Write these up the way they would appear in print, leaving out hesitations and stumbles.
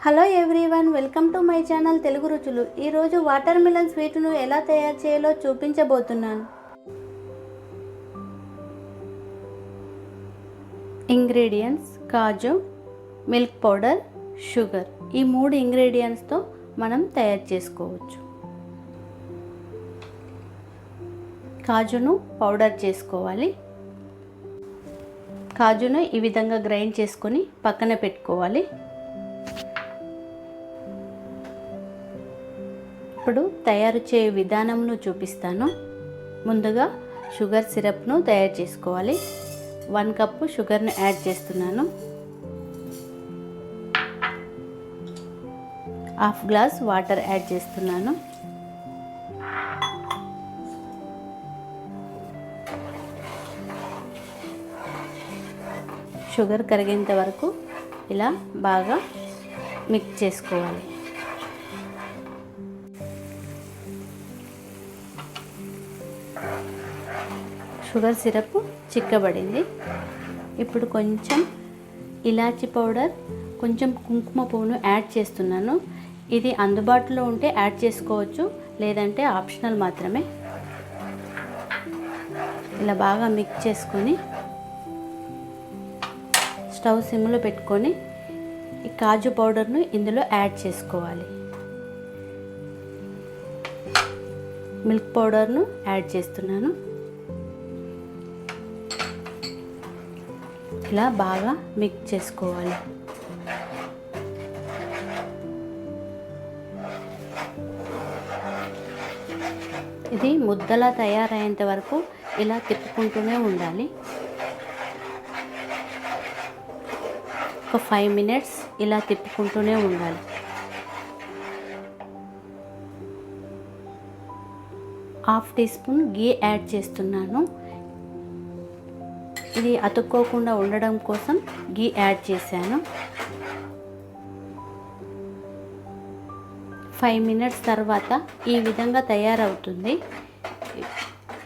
Hello everyone, welcome to my channel Telugu రుచులు. ఈరోజు water melon స్వీట్ను ఎలా తయారు చేయాలో చూపించబోతున్నాను. ఇంగ్రీడియంట్స్: కాజు, మిల్క్ పౌడర్, షుగర్. ఈ 3 ఇంగ్రీడియంట్స్తో మనం తయారు చేసుకోవచ్చు. కాజును పౌడర్ చేసుకోవాలి. కాజును ఈ విధంగా గ్రైండ్ చేసుకొని పక్కన పెట్టుకోవాలి. ఇప్పుడు తయారు చేయే విధానంను చూపిస్తాను. ముందుగా షుగర్ సిరప్ను తయారు చేసుకోవాలి. 1 కప్పు షుగర్ని యాడ్ చేస్తున్నాను. 1/2 గ్లాస్ వాటర్ యాడ్ చేస్తున్నాను. షుగర్ కరిగేంత వరకు ఇలా బాగా మిక్స్ చేసుకోవాలి. షుగర్ సిరప్ చిక్కబడింది. ఇప్పుడు కొంచెం ఇలాచీ పౌడర్, కొంచెం కుంకుమ పువ్వును యాడ్ చేస్తున్నాను. ఇది అందుబాటులో ఉంటే యాడ్ చేసుకోవచ్చు, లేదంటే ఆప్షనల్ మాత్రమే. ఇలా బాగా మిక్స్ చేసుకొని స్టవ్ సిమ్లో పెట్టుకొని ఈ కాజు పౌడర్ను ఇందులో యాడ్ చేసుకోవాలి. మిల్క్ పౌడర్ను యాడ్ చేస్తున్నాను. ఇలా బాగా మిక్స్ చేసుకోవాలి. ఇది ముద్దలా తయారయ్యేంత వరకు ఇలా తిప్పుకుంటూనే ఉండాలి. ఒక 5 మినిట్స్ ఇలా తిప్పుకుంటూనే ఉండాలి. హాఫ్ టీ స్పూన్ గీ యాడ్ చేస్తున్నాను. ఇది అతుక్కోకుండా ఉండడం కోసం గీ యాడ్ చేశాను. 5 మినిట్స్ తర్వాత ఈ విధంగా తయారవుతుంది.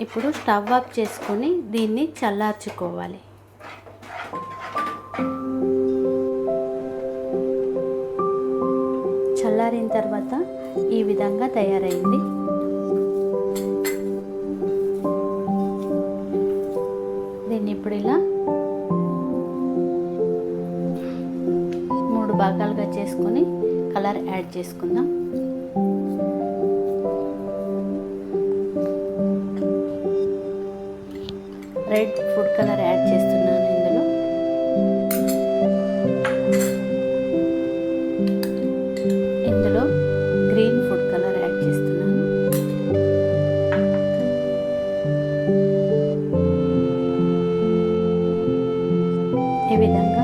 ఇప్పుడు స్టవ్ ఆఫ్ చేసుకొని దీన్ని చల్లార్చుకోవాలి. చల్లారిన తర్వాత ఈ విధంగా తయారైంది. దీన్ని ఇప్పుడు ఇలా 3 భాగాలుగా చేసుకొని కలర్ యాడ్ చేసుకుందాం. రెడ్ ఫుడ్ కలర్ యాడ్ చేస్తున్నాను ఇందులో. ఇందులో గ్రీన్ ఫుడ్ కలర్ యాడ్ చేస్తున్నాను. ఈ విధంగా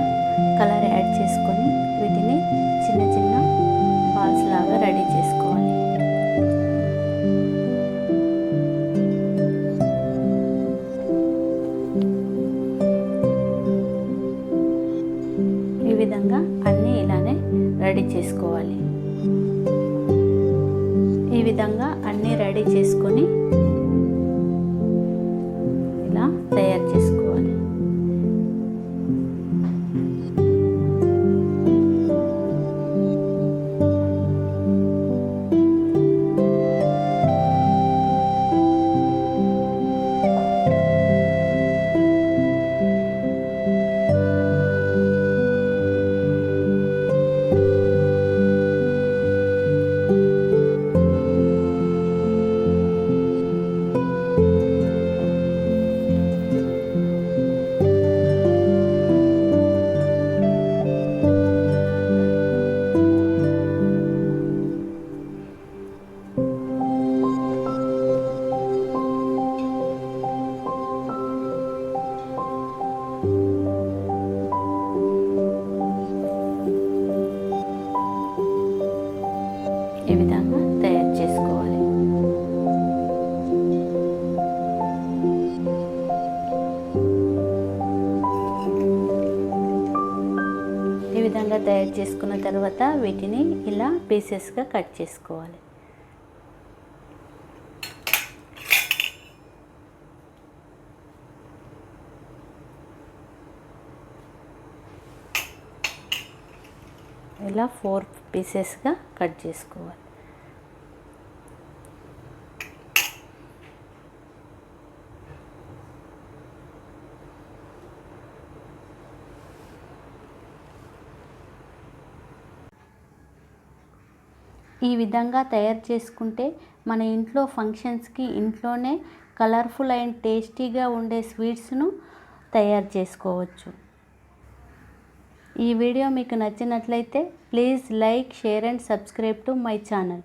కలర్ యాడ్ చేసుకొని వీటిని చిన్న చిన్న బాల్స్ లాగా రెడీ చేసుకోవాలి. ఈ విధంగా అన్నీ ఇలానే రెడీ చేసుకోవాలి. ఈ విధంగా అన్నీ రెడీ చేసుకొని ఇలా తయారు చేసుకోవాలి. ఈ విధంగా తయారు చేసుకోవాలి. ఈ విధంగా తయారు చేసుకున్న తర్వాత వీటిని ఇలా పీసెస్గా కట్ చేసుకోవాలి. ఇలా 4 పీసెస్గా కట్ చేసుకోవాలి. ఈ విధంగా తయారు చేసుకుంటే మన ఇంట్లో ఫంక్షన్స్కి ఇంట్లోనే కలర్ఫుల్ అండ్ టేస్టీగా ఉండే స్వీట్స్ను తయారు చేసుకోవచ్చు. ఈ వీడియో మీకు నచ్చినట్లయితే please like, share and subscribe to my channel.